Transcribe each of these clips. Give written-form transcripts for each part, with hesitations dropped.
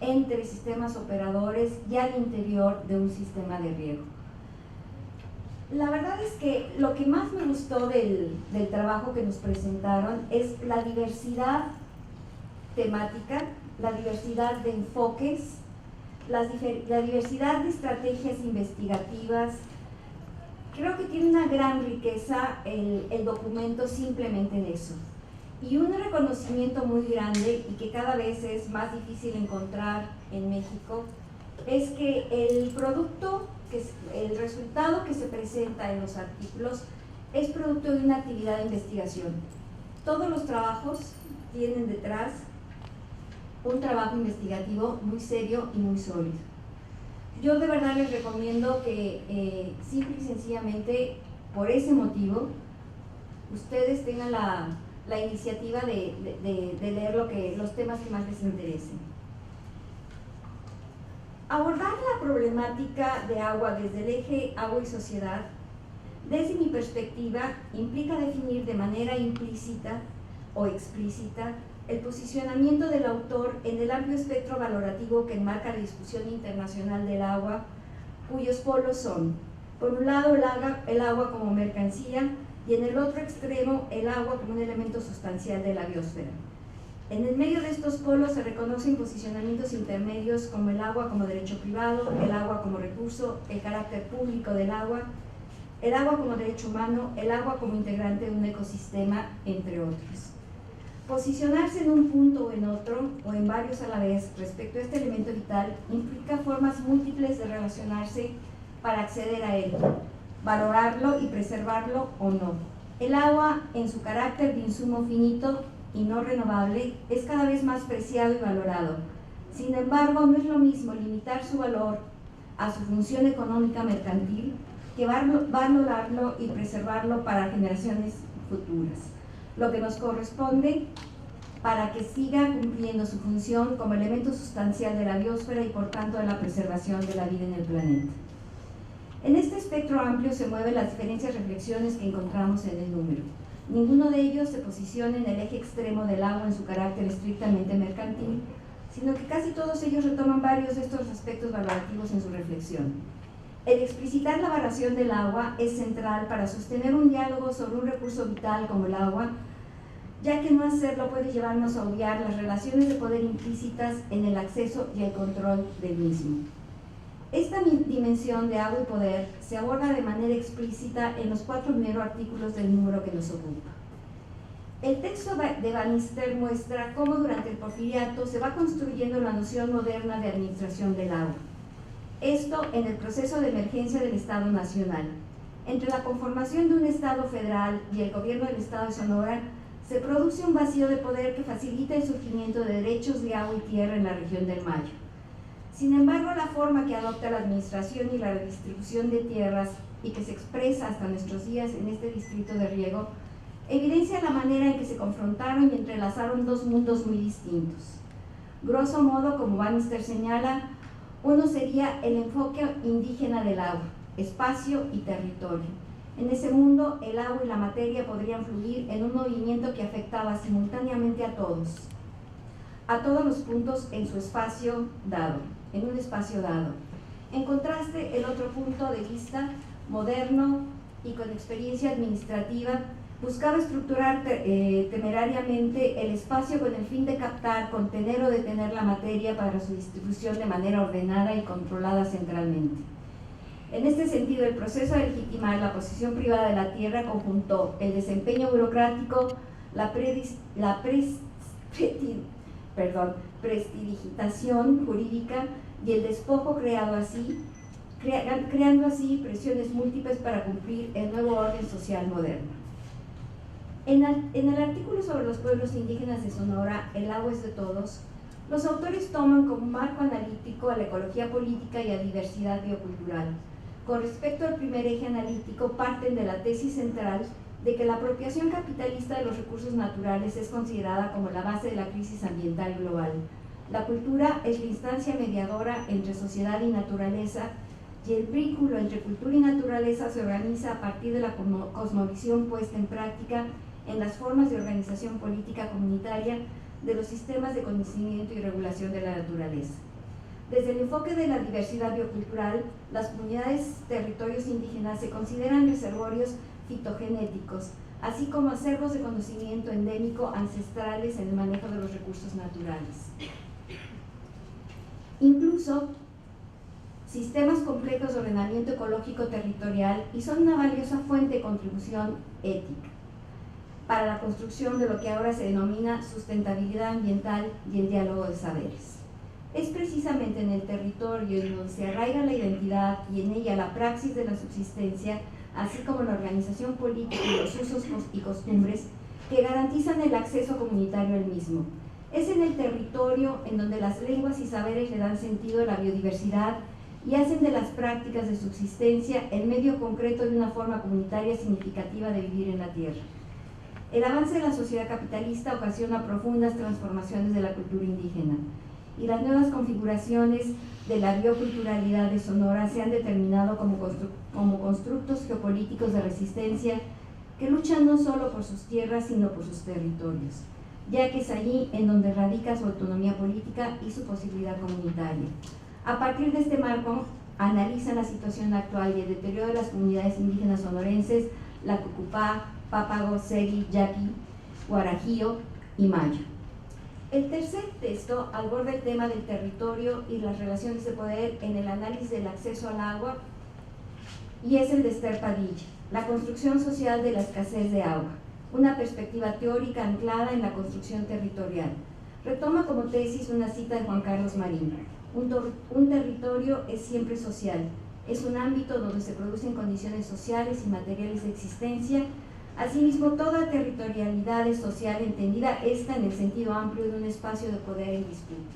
entre sistemas operadores y al interior de un sistema de riego. La verdad es que lo que más me gustó del trabajo que nos presentaron es la diversidad temática, la diversidad de enfoques, la diversidad de estrategias investigativas. Creo que tiene una gran riqueza el documento simplemente en eso. Y un reconocimiento muy grande, y que cada vez es más difícil encontrar en México, es que el producto, el resultado que se presenta en los artículos es producto de una actividad de investigación. Todos los trabajos tienen detrás un trabajo investigativo muy serio y muy sólido. Yo de verdad les recomiendo que simple y sencillamente, por ese motivo, ustedes tengan la iniciativa de leer los temas que más les interesen. Abordar la problemática de agua desde el eje agua y sociedad, desde mi perspectiva, implica definir de manera implícita o explícita el posicionamiento del autor en el amplio espectro valorativo que enmarca la discusión internacional del agua, cuyos polos son, por un lado, el agua como mercancía, y en el otro extremo el agua como un elemento sustancial de la biosfera. En el medio de estos polos se reconocen posicionamientos intermedios como el agua como derecho privado, el agua como recurso, el carácter público del agua, el agua como derecho humano, el agua como integrante de un ecosistema, entre otros. Posicionarse en un punto o en otro, o en varios a la vez, respecto a este elemento vital, implica formas múltiples de relacionarse para acceder a él, valorarlo y preservarlo o no. El agua, en su carácter de insumo finito y no renovable, es cada vez más preciado y valorado. Sin embargo, no es lo mismo limitar su valor a su función económica mercantil que valorarlo y preservarlo para generaciones futuras, lo que nos corresponde para que siga cumpliendo su función como elemento sustancial de la biosfera y por tanto de la preservación de la vida en el planeta. En este espectro amplio se mueven las diferentes reflexiones que encontramos en el número. Ninguno de ellos se posiciona en el eje extremo del agua en su carácter estrictamente mercantil, sino que casi todos ellos retoman varios de estos aspectos valorativos en su reflexión. El explicitar la valoración del agua es central para sostener un diálogo sobre un recurso vital como el agua, ya que no hacerlo puede llevarnos a obviar las relaciones de poder implícitas en el acceso y el control del mismo. Esta dimensión de agua y poder se aborda de manera explícita en los 4 primeros artículos del número que nos ocupa. El texto de Bannister muestra cómo durante el porfiriato se va construyendo la noción moderna de administración del agua. Esto en el proceso de emergencia del Estado Nacional. Entre la conformación de un Estado federal y el gobierno del Estado de Sonora, se produce un vacío de poder que facilita el surgimiento de derechos de agua y tierra en la región del Mayo. Sin embargo, la forma que adopta la administración y la redistribución de tierras y que se expresa hasta nuestros días en este distrito de riego, evidencia la manera en que se confrontaron y entrelazaron dos mundos muy distintos. Grosso modo, como Bannister señala, uno sería el enfoque indígena del agua, espacio y territorio. En ese mundo, el agua y la materia podrían fluir en un movimiento que afectaba simultáneamente a todos los puntos en su espacio dado, en un espacio dado. En contraste, el otro punto de vista, moderno y con experiencia administrativa, buscaba estructurar temerariamente el espacio con el fin de captar, contener o detener la materia para su distribución de manera ordenada y controlada centralmente. En este sentido, el proceso de legitimar la posesión privada de la tierra conjuntó el desempeño burocrático, la prestidigitación jurídica y el despojo creando así presiones múltiples para cumplir el nuevo orden social moderno. En el artículo sobre los pueblos indígenas de Sonora, El agua es de todos, los autores toman como marco analítico a la ecología política y a diversidad biocultural. Con respecto al primer eje analítico, parten de la tesis central de que la apropiación capitalista de los recursos naturales es considerada como la base de la crisis ambiental global. La cultura es la instancia mediadora entre sociedad y naturaleza, y el vínculo entre cultura y naturaleza se organiza a partir de la cosmovisión puesta en práctica en las formas de organización política comunitaria de los sistemas de conocimiento y regulación de la naturaleza. Desde el enfoque de la diversidad biocultural, las comunidades territorios indígenas se consideran reservorios fitogenéticos, así como acervos de conocimiento endémico ancestrales en el manejo de los recursos naturales. Incluso sistemas complejos de ordenamiento ecológico territorial y son una valiosa fuente de contribución ética para la construcción de lo que ahora se denomina sustentabilidad ambiental y el diálogo de saberes. Es precisamente en el territorio en donde se arraiga la identidad y en ella la praxis de la subsistencia, así como la organización política y los usos y costumbres que garantizan el acceso comunitario al mismo. Es en el territorio en donde las lenguas y saberes le dan sentido a la biodiversidad y hacen de las prácticas de subsistencia el medio concreto de una forma comunitaria significativa de vivir en la tierra. El avance de la sociedad capitalista ocasiona profundas transformaciones de la cultura indígena y las nuevas configuraciones de la bioculturalidad de Sonora se han determinado como constructos geopolíticos de resistencia que luchan no solo por sus tierras, sino por sus territorios, ya que es allí en donde radica su autonomía política y su posibilidad comunitaria. A partir de este marco, analizan la situación actual y el deterioro de las comunidades indígenas sonorenses, la Cucupá, Pápago, Segui, Yaqui, Guarajío y Maya. El tercer texto aborda el tema del territorio y las relaciones de poder en el análisis del acceso al agua y es el de Esther Padilla, la construcción social de la escasez de agua, una perspectiva teórica anclada en la construcción territorial. Retoma como tesis una cita de Juan Carlos Marín: un territorio es siempre social, es un ámbito donde se producen condiciones sociales y materiales de existencia. Asimismo, toda territorialidad es social, entendida esta en el sentido amplio de un espacio de poder en disputa.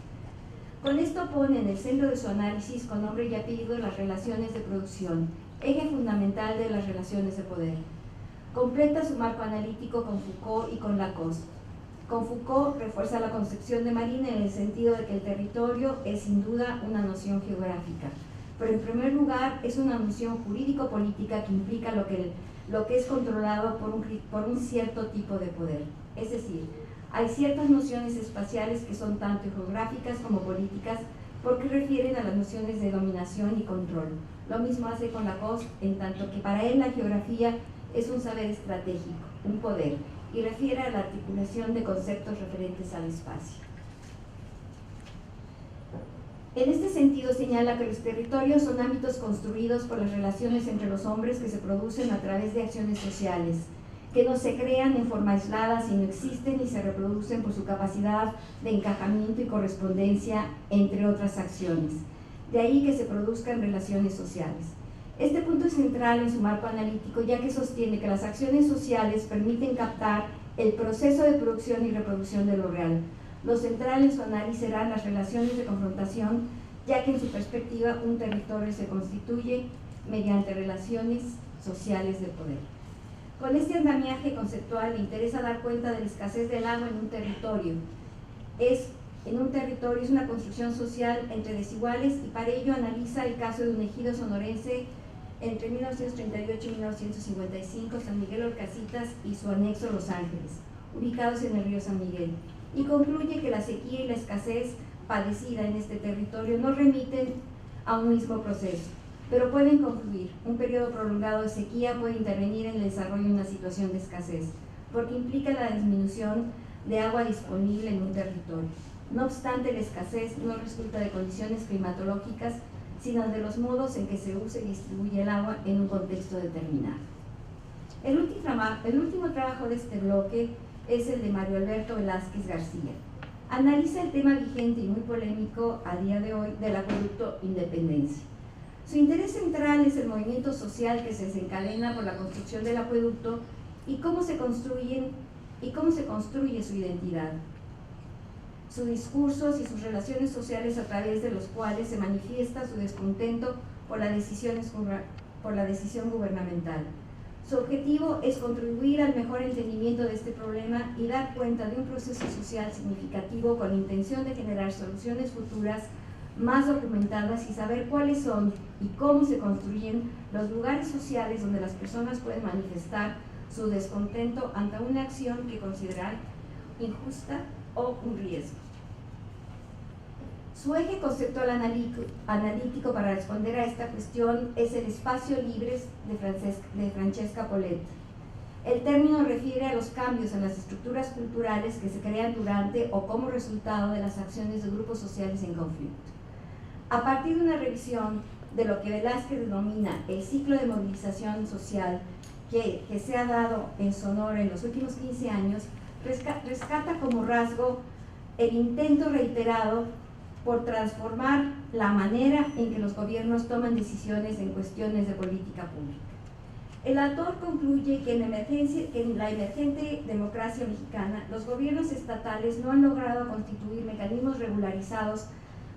Con esto pone en el centro de su análisis, con nombre y apellido, las relaciones de producción, eje fundamental de las relaciones de poder. Completa su marco analítico con Foucault y con Lacoste. Con Foucault refuerza la concepción de Marín en el sentido de que el territorio es sin duda una noción geográfica, pero en primer lugar es una noción jurídico-política que implica lo que es controlado por un cierto tipo de poder. Es decir, hay ciertas nociones espaciales que son tanto geográficas como políticas porque refieren a las nociones de dominación y control. Lo mismo hace con Lacoste, en tanto que para él la geografía es un saber estratégico, un poder, y refiere a la articulación de conceptos referentes al espacio. En este sentido señala que los territorios son ámbitos construidos por las relaciones entre los hombres que se producen a través de acciones sociales, que no se crean en forma aislada, sino existen y se reproducen por su capacidad de encajamiento y correspondencia entre otras acciones. De ahí que se produzcan relaciones sociales. Este punto es central en su marco analítico, ya que sostiene que las acciones sociales permiten captar el proceso de producción y reproducción de lo real. Lo central en su análisis serán las relaciones de confrontación, ya que en su perspectiva un territorio se constituye mediante relaciones sociales de poder. Con este andamiaje conceptual le interesa dar cuenta de la escasez del agua en un territorio. Es una construcción social entre desiguales y para ello analiza el caso de un ejido sonorense entre 1938 y 1955, San Miguel Orcasitas y su anexo Los Ángeles, ubicados en el río San Miguel, y concluye que la sequía y la escasez padecida en este territorio no remiten a un mismo proceso, pero pueden concluir. Un periodo prolongado de sequía puede intervenir en el desarrollo de una situación de escasez, porque implica la disminución de agua disponible en un territorio. No obstante, la escasez no resulta de condiciones climatológicas, sino de los modos en que se usa y distribuye el agua en un contexto determinado. El último trabajo de este bloque es el de Mario Alberto Velázquez García. Analiza el tema vigente y muy polémico a día de hoy del acueducto Independencia. Su interés central es el movimiento social que se desencadena por la construcción del acueducto y cómo se construye su identidad, sus discursos y sus relaciones sociales a través de los cuales se manifiesta su descontento por la decisión gubernamental. Su objetivo es contribuir al mejor entendimiento de este problema y dar cuenta de un proceso social significativo con la intención de generar soluciones futuras más documentadas y saber cuáles son y cómo se construyen los lugares sociales donde las personas pueden manifestar su descontento ante una acción que consideran injusta o un riesgo. Su eje conceptual analítico para responder a esta cuestión es el espacio libre de Francesca Poletti. El término refiere a los cambios en las estructuras culturales que se crean durante o como resultado de las acciones de grupos sociales en conflicto. A partir de una revisión de lo que Velázquez denomina el ciclo de movilización social que se ha dado en Sonora en los últimos 15 años, rescata como rasgo el intento reiterado por transformar la manera en que los gobiernos toman decisiones en cuestiones de política pública. El autor concluye que en la emergente democracia mexicana, los gobiernos estatales no han logrado constituir mecanismos regularizados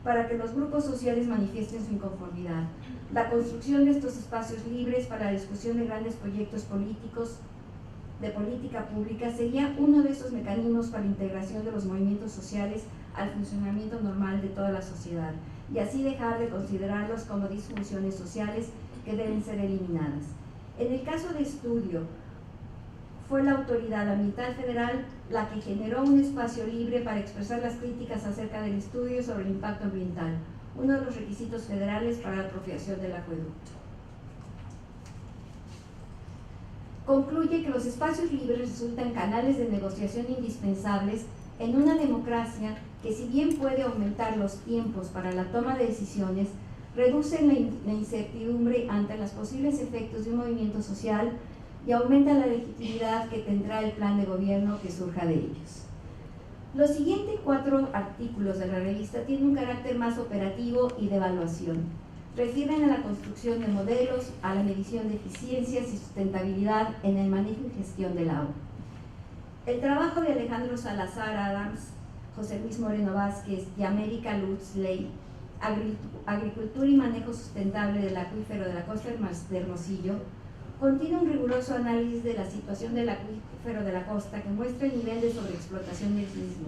para que los grupos sociales manifiesten su inconformidad. La construcción de estos espacios libres para la discusión de grandes proyectos políticos de política pública sería uno de esos mecanismos para la integración de los movimientos sociales al funcionamiento normal de toda la sociedad, y así dejar de considerarlos como disfunciones sociales que deben ser eliminadas. En el caso de estudio, fue la Autoridad Ambiental Federal la que generó un espacio libre para expresar las críticas acerca del estudio sobre el impacto ambiental, uno de los requisitos federales para la apropiación del acueducto. Concluye que los espacios libres resultan canales de negociación indispensables en una democracia que, si bien puede aumentar los tiempos para la toma de decisiones, reducen la incertidumbre ante los posibles efectos de un movimiento social y aumenta la legitimidad que tendrá el plan de gobierno que surja de ellos. Los siguientes 4 artículos de la revista tienen un carácter más operativo y de evaluación. Refieren a la construcción de modelos, a la medición de eficiencias y sustentabilidad en el manejo y gestión del agua. El trabajo de Alejandro Salazar Adams, José Luis Moreno Vázquez y América Lutz Ley, Agricultura y manejo sustentable del acuífero de la costa de Hermosillo, contiene un riguroso análisis de la situación del acuífero de la costa que muestra el nivel de sobreexplotación del mismo.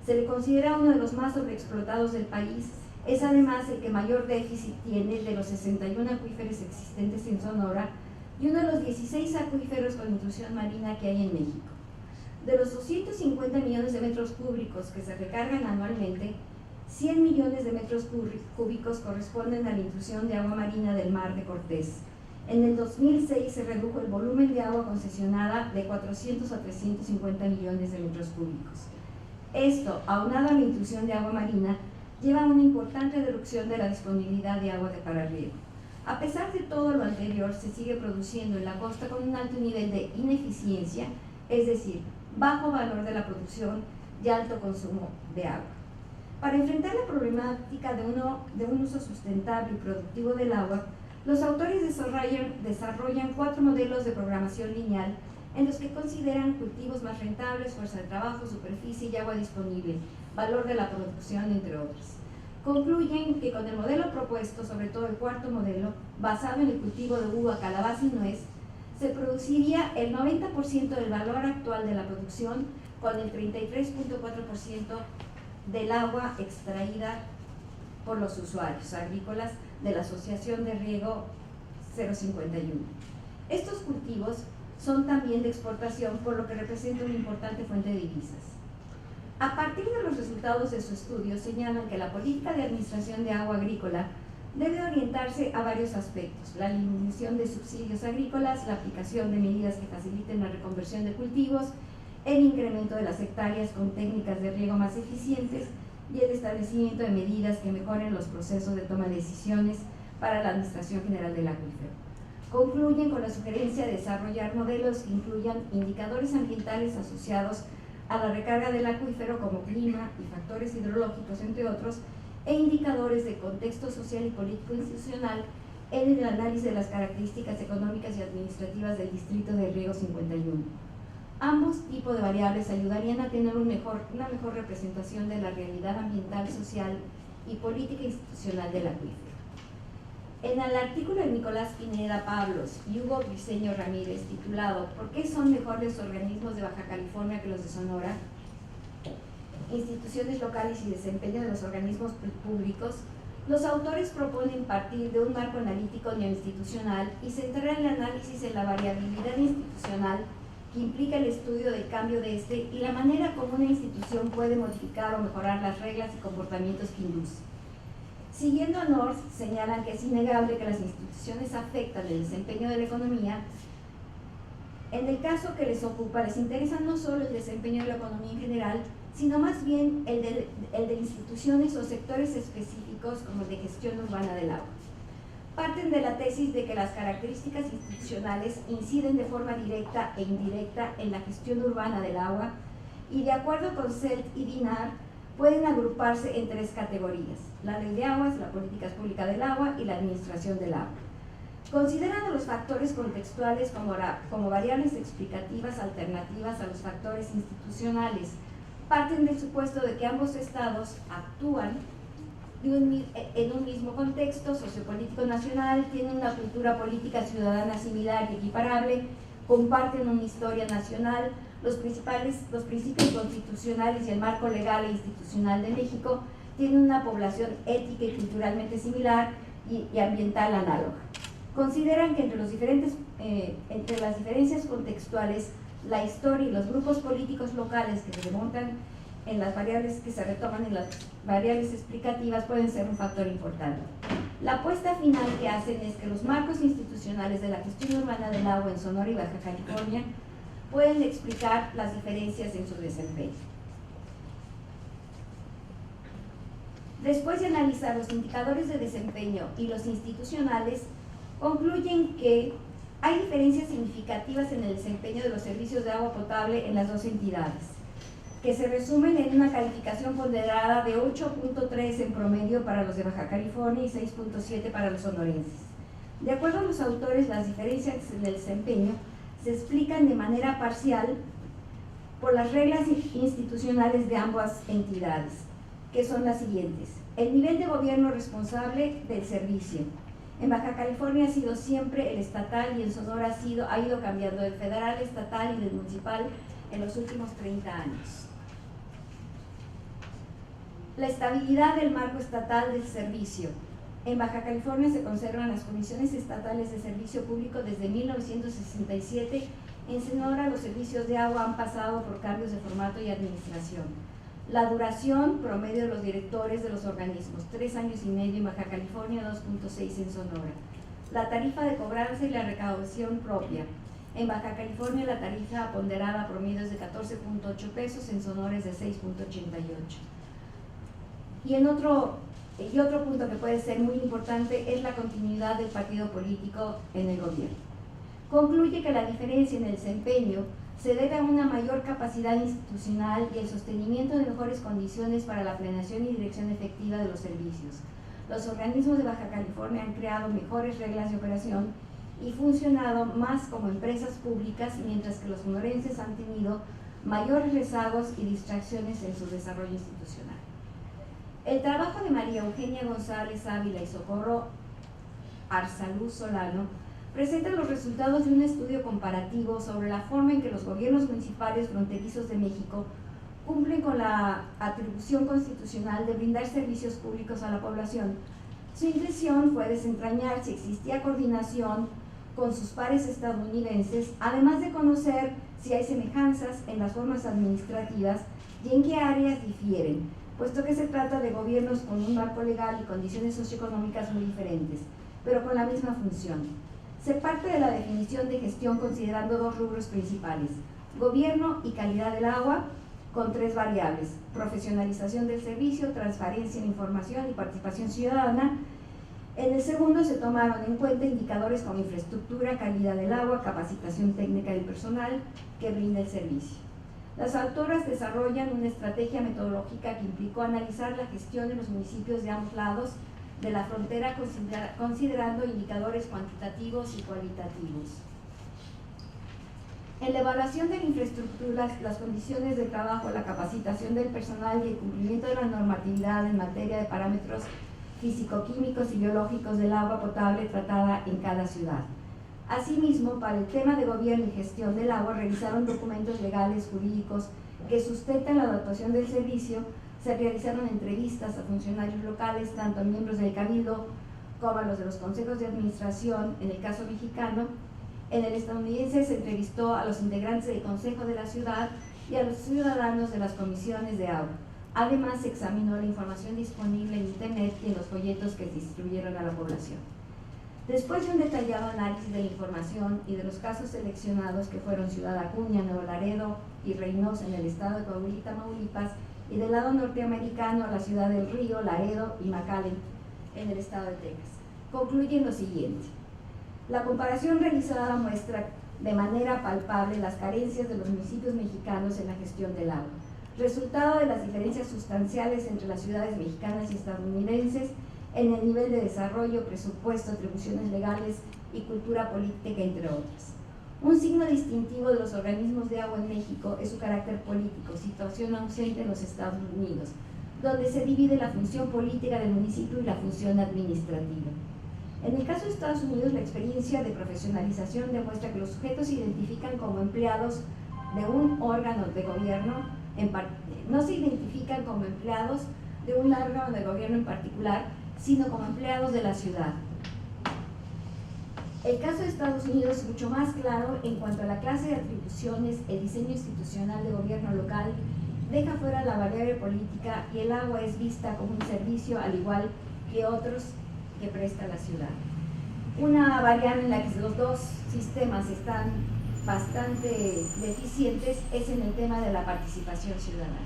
Se le considera uno de los más sobreexplotados del país. Es además el que mayor déficit tiene de los 61 acuíferos existentes en Sonora y uno de los 16 acuíferos con intrusión marina que hay en México. De los 250 millones de metros cúbicos que se recargan anualmente, 100 millones de metros cúbicos corresponden a la intrusión de agua marina del Mar de Cortés. En el 2006 se redujo el volumen de agua concesionada de 400 a 350 millones de metros cúbicos. Esto, aunado a la intrusión de agua marina, lleva a una importante reducción de la disponibilidad de agua para riego. A pesar de todo lo anterior, se sigue produciendo en la costa con un alto nivel de ineficiencia, es decir, bajo valor de la producción y alto consumo de agua. Para enfrentar la problemática de un uso sustentable y productivo del agua, los autores desarrollan 4 modelos de programación lineal en los que consideran cultivos más rentables, fuerza de trabajo, superficie y agua disponible, valor de la producción, entre otros. Concluyen que con el modelo propuesto, sobre todo el 4º modelo, basado en el cultivo de uva, calabaza y nuez, se produciría el 90% del valor actual de la producción con el 33.4% del agua extraída por los usuarios agrícolas de la Asociación de Riego 051. Estos cultivos son también de exportación, por lo que representa una importante fuente de divisas. A partir de los resultados de su estudio, señalan que la política de administración de agua agrícola debe orientarse a varios aspectos: la eliminación de subsidios agrícolas, la aplicación de medidas que faciliten la reconversión de cultivos, el incremento de las hectáreas con técnicas de riego más eficientes y el establecimiento de medidas que mejoren los procesos de toma de decisiones para la Administración General del Acuífero. Concluyen con la sugerencia de desarrollar modelos que incluyan indicadores ambientales asociados a la recarga del acuífero como clima y factores hidrológicos, entre otros, e indicadores de contexto social y político institucional en el análisis de las características económicas y administrativas del Distrito de Riego 51. Ambos tipos de variables ayudarían a tener una mejor representación de la realidad ambiental, social y política institucional del acuífero. En el artículo de Nicolás Pineda Pablos y Hugo Briceño Ramírez, titulado ¿Por qué son mejores los organismos de Baja California que los de Sonora? Instituciones locales y desempeño de los organismos públicos, los autores proponen partir de un marco analítico neoinstitucional y centrar el análisis en la variabilidad institucional que implica el estudio del cambio de este y la manera como una institución puede modificar o mejorar las reglas y comportamientos que induce. Siguiendo a North, señalan que es innegable que las instituciones afectan el desempeño de la economía. En el caso que les ocupa, les interesa no solo el desempeño de la economía en general, sino más bien el de instituciones o sectores específicos como el de gestión urbana del agua. Parten de la tesis de que las características institucionales inciden de forma directa e indirecta en la gestión urbana del agua y, de acuerdo con Selt y Dinar, pueden agruparse en tres categorías: la ley de aguas, la política pública del agua y la administración del agua. Consideran a los factores contextuales como variables explicativas alternativas a los factores institucionales. Parten del supuesto de que ambos estados actúan en un mismo contexto sociopolítico nacional, tienen una cultura política ciudadana similar y equiparable, comparten una historia nacional, los principios constitucionales y el marco legal e institucional de México tienen una población ética y culturalmente similar y ambiental análoga. Consideran que entre las diferencias contextuales, la historia y los grupos políticos locales que se remontan en las variables que se retoman en las variables explicativas pueden ser un factor importante. La apuesta final que hacen es que los marcos institucionales de la gestión urbana del agua en Sonora y Baja California pueden explicar las diferencias en su desempeño. Después de analizar los indicadores de desempeño y los institucionales, concluyen que hay diferencias significativas en el desempeño de los servicios de agua potable en las dos entidades, que se resumen en una calificación ponderada de 8.3 en promedio para los de Baja California y 6.7 para los sonorenses. De acuerdo a los autores, las diferencias en el desempeño se explican de manera parcial por las reglas institucionales de ambas entidades, que son las siguientes: el nivel de gobierno responsable del servicio. En Baja California ha sido siempre el estatal y en Sonora ha ido cambiando del federal, estatal y del municipal en los últimos 30 años. La estabilidad del marco estatal del servicio. En Baja California se conservan las comisiones estatales de servicio público desde 1967. En Sonora los servicios de agua han pasado por cambios de formato y administración. La duración promedio de los directores de los organismos, 3 años y medio en Baja California, 2.6 en Sonora. La tarifa de cobranza y la recaudación propia. En Baja California la tarifa ponderada promedio es de 14.8 pesos, en Sonora es de 6.88. Y otro punto que puede ser muy importante es la continuidad del partido político en el gobierno. Concluye que la diferencia en el desempeño se debe a una mayor capacidad institucional y el sostenimiento de mejores condiciones para la planeación y dirección efectiva de los servicios. Los organismos de Baja California han creado mejores reglas de operación y funcionado más como empresas públicas, mientras que los sonorenses han tenido mayores rezagos y distracciones en su desarrollo institucional. El trabajo de María Eugenia González Ávila y Socorro Arsaluz Solano presenta los resultados de un estudio comparativo sobre la forma en que los gobiernos municipales fronterizos de México cumplen con la atribución constitucional de brindar servicios públicos a la población. Su intención fue desentrañar si existía coordinación con sus pares estadounidenses, además de conocer si hay semejanzas en las formas administrativas y en qué áreas difieren, puesto que se trata de gobiernos con un marco legal y condiciones socioeconómicas muy diferentes, pero con la misma función. Se parte de la definición de gestión considerando dos rubros principales: gobierno y calidad del agua, con 3 variables: profesionalización del servicio, transparencia en la información y participación ciudadana. En el segundo se tomaron en cuenta indicadores como infraestructura, calidad del agua, capacitación técnica del personal que brinda el servicio. Las autoras desarrollan una estrategia metodológica que implicó analizar la gestión de los municipios de ambos lados de la frontera considerando indicadores cuantitativos y cualitativos. En la evaluación de la infraestructura, las condiciones de trabajo, la capacitación del personal y el cumplimiento de la normatividad en materia de parámetros físico-químicos y biológicos del agua potable tratada en cada ciudad. Asimismo, para el tema de gobierno y gestión del agua, revisaron documentos legales, jurídicos que sustentan la dotación del servicio. Se realizaron entrevistas a funcionarios locales, tanto a miembros del Cabildo como a los de los consejos de administración, en el caso mexicano, En el estadounidense se entrevistó a los integrantes del Consejo de la Ciudad y a los ciudadanos de las comisiones de agua. Además, se examinó la información disponible en Internet y en los folletos que se distribuyeron a la población. Después de un detallado análisis de la información y de los casos seleccionados, que fueron Ciudad Acuña, Nuevo Laredo y Reynosa en el estado de Coahuila y Tamaulipas, y del lado norteamericano la ciudad del Río, Laredo y McAllen en el estado de Texas, concluye lo siguiente. La comparación realizada muestra de manera palpable las carencias de los municipios mexicanos en la gestión del agua, resultado de las diferencias sustanciales entre las ciudades mexicanas y estadounidenses en el nivel de desarrollo, presupuesto, atribuciones legales y cultura política, entre otras. Un signo distintivo de los organismos de agua en México es su carácter político, situación ausente en los Estados Unidos, donde se divide la función política del municipio y la función administrativa. En el caso de Estados Unidos, la experiencia de profesionalización demuestra que los sujetos se identifican como empleados de un órgano de gobierno, no se identifican como empleados de un órgano de gobierno en particular, sino como empleados de la ciudad. El caso de Estados Unidos es mucho más claro en cuanto a la clase de atribuciones. El diseño institucional de gobierno local deja fuera la variable política y el agua es vista como un servicio al igual que otros que presta la ciudad. Una variable en la que los dos sistemas están bastante deficientes es en el tema de la participación ciudadana.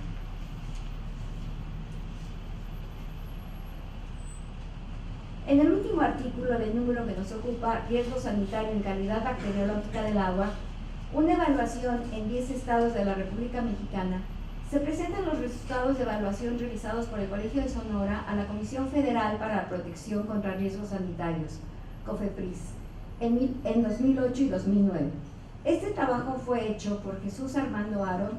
En el último artículo del número que nos ocupa, Riesgo sanitario en calidad bacteriológica del agua, una evaluación en 10 estados de la República Mexicana, se presentan los resultados de evaluación realizados por el Colegio de Sonora a la Comisión Federal para la Protección contra Riesgos Sanitarios, COFEPRIS, en 2008 y 2009. Este trabajo fue hecho por Jesús Armando Aro,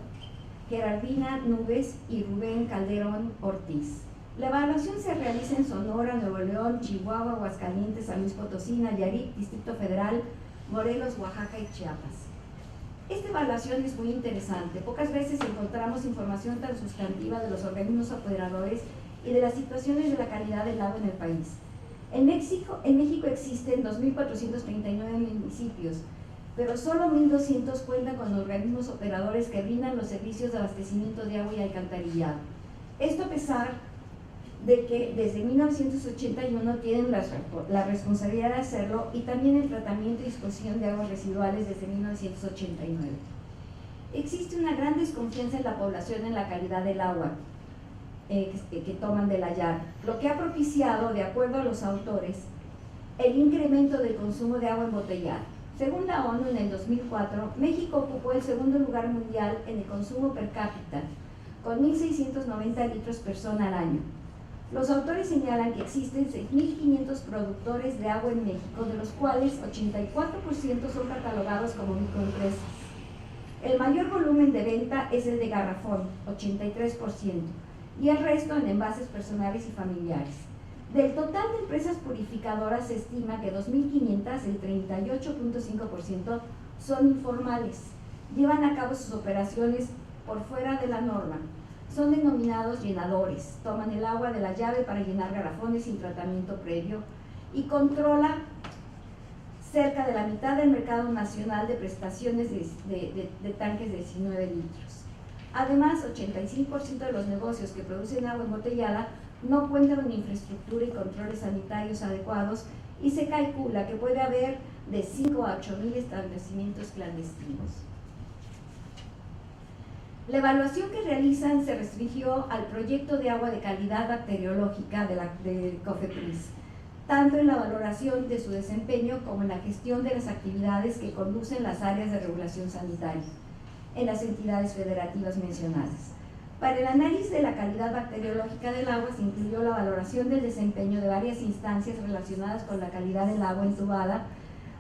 Gerardina Nubes y Rubén Calderón Ortiz. La evaluación se realiza en Sonora, Nuevo León, Chihuahua, Aguascalientes, San Luis Potosí, Nayarit, Distrito Federal, Morelos, Oaxaca y Chiapas. Esta evaluación es muy interesante. Pocas veces encontramos información tan sustantiva de los organismos operadores y de las situaciones de la calidad del agua en el país. En México existen 2.439 municipios, pero solo 1.200 cuentan con organismos operadores que brindan los servicios de abastecimiento de agua y alcantarillado. Esto a pesar de que desde 1981 tienen la responsabilidad de hacerlo, y también el tratamiento y disposición de aguas residuales desde 1989. Existe una gran desconfianza en la población en la calidad del agua que toman de la llave, lo que ha propiciado, de acuerdo a los autores, el incremento del consumo de agua embotellada. Según la ONU, en el 2004, México ocupó el segundo lugar mundial en el consumo per cápita, con 1.690 litros persona al año. Los autores señalan que existen 6.500 productores de agua en México, de los cuales 84% son catalogados como microempresas. El mayor volumen de venta es el de garrafón, 83%, y el resto en envases personales y familiares. Del total de empresas purificadoras se estima que 2.500, el 38.5%, son informales. Llevan a cabo sus operaciones por fuera de la norma. Son denominados llenadores, toman el agua de la llave para llenar garrafones sin tratamiento previo, y controla cerca de la mitad del mercado nacional de prestaciones de tanques de 19 litros. Además, 85% de los negocios que producen agua embotellada no cuentan con infraestructura y controles sanitarios adecuados, y se calcula que puede haber de 5 a 8.000 establecimientos clandestinos. La evaluación que realizan se restringió al proyecto de agua de calidad bacteriológica de COFEPRIS, tanto en la valoración de su desempeño como en la gestión de las actividades que conducen las áreas de regulación sanitaria en las entidades federativas mencionadas. Para el análisis de la calidad bacteriológica del agua se incluyó la valoración del desempeño de varias instancias relacionadas con la calidad del agua entubada,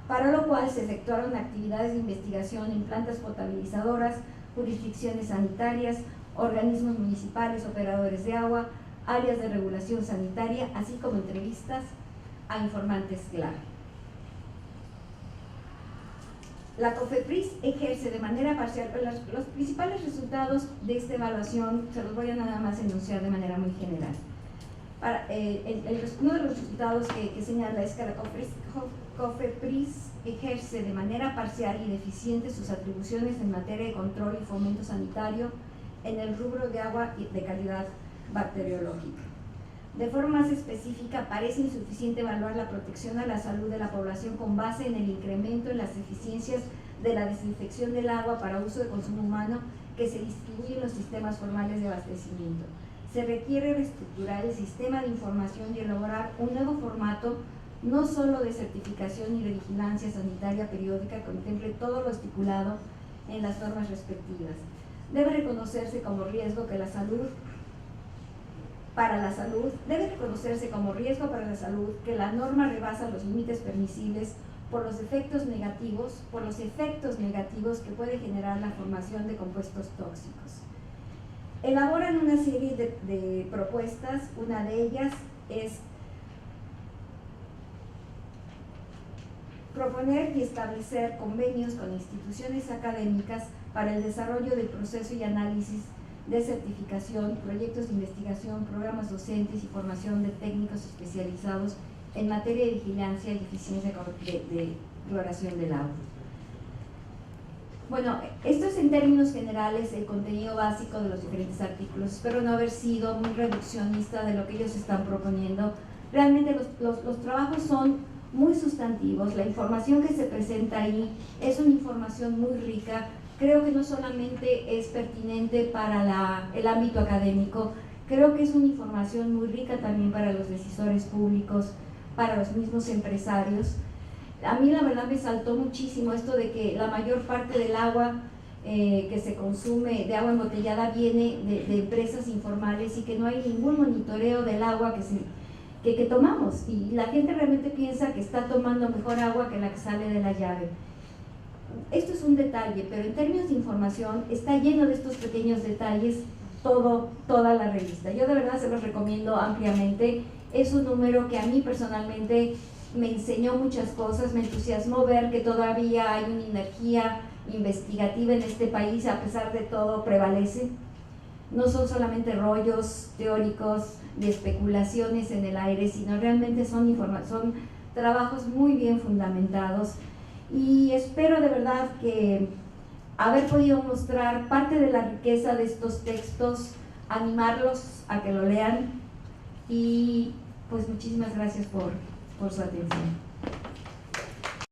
para lo cual se efectuaron actividades de investigación en plantas potabilizadoras, jurisdicciones sanitarias, organismos municipales, operadores de agua, áreas de regulación sanitaria, así como entrevistas a informantes clave. La COFEPRIS ejerce de manera parcial, pero los principales resultados de esta evaluación se los voy a nada más enunciar de manera muy general. Uno de los resultados que señala es que la COFEPRIS ejerce de manera parcial y deficiente sus atribuciones en materia de control y fomento sanitario en el rubro de agua de calidad bacteriológica. De forma más específica, parece insuficiente evaluar la protección a la salud de la población con base en el incremento en las eficiencias de la desinfección del agua para uso de consumo humano que se distribuye en los sistemas formales de abastecimiento. Se requiere reestructurar el sistema de información y elaborar un nuevo formato, no solo de certificación y de vigilancia sanitaria periódica, que contemple todo lo estipulado en las normas respectivas. Debe reconocerse como riesgo que la salud debe reconocerse como riesgo para la salud que la norma rebasa los límites permisibles por los efectos negativos que puede generar la formación de compuestos tóxicos. Elaboran una serie de propuestas. Una de ellas es proponer y establecer convenios con instituciones académicas para el desarrollo del proceso y análisis de certificación, proyectos de investigación, programas docentes y formación de técnicos especializados en materia de vigilancia y eficiencia de cloración del agua. Bueno, esto es en términos generales el contenido básico de los diferentes artículos. Espero no haber sido muy reduccionista de lo que ellos están proponiendo. Realmente los trabajos son muy sustantivos. La información que se presenta ahí es una información muy rica. Creo que no solamente es pertinente para el ámbito académico, creo que es una información muy rica también para los decisores públicos, para los mismos empresarios. A mí la verdad me saltó muchísimo esto de que la mayor parte del agua que se consume, de agua embotellada, viene de empresas informales y que no hay ningún monitoreo del agua que tomamos, y la gente realmente piensa que está tomando mejor agua que la que sale de la llave. Esto es un detalle, pero en términos de información está lleno de estos pequeños detalles toda la revista. Yo de verdad se los recomiendo ampliamente. Es un número que a mí personalmente me enseñó muchas cosas, me entusiasmó ver que todavía hay una energía investigativa en este país, a pesar de todo prevalece. No son solamente rollos teóricos de especulaciones en el aire, sino realmente son trabajos muy bien fundamentados, y espero de verdad que haber podido mostrar parte de la riqueza de estos textos, animarlos a que lo lean, y pues muchísimas gracias por su atención.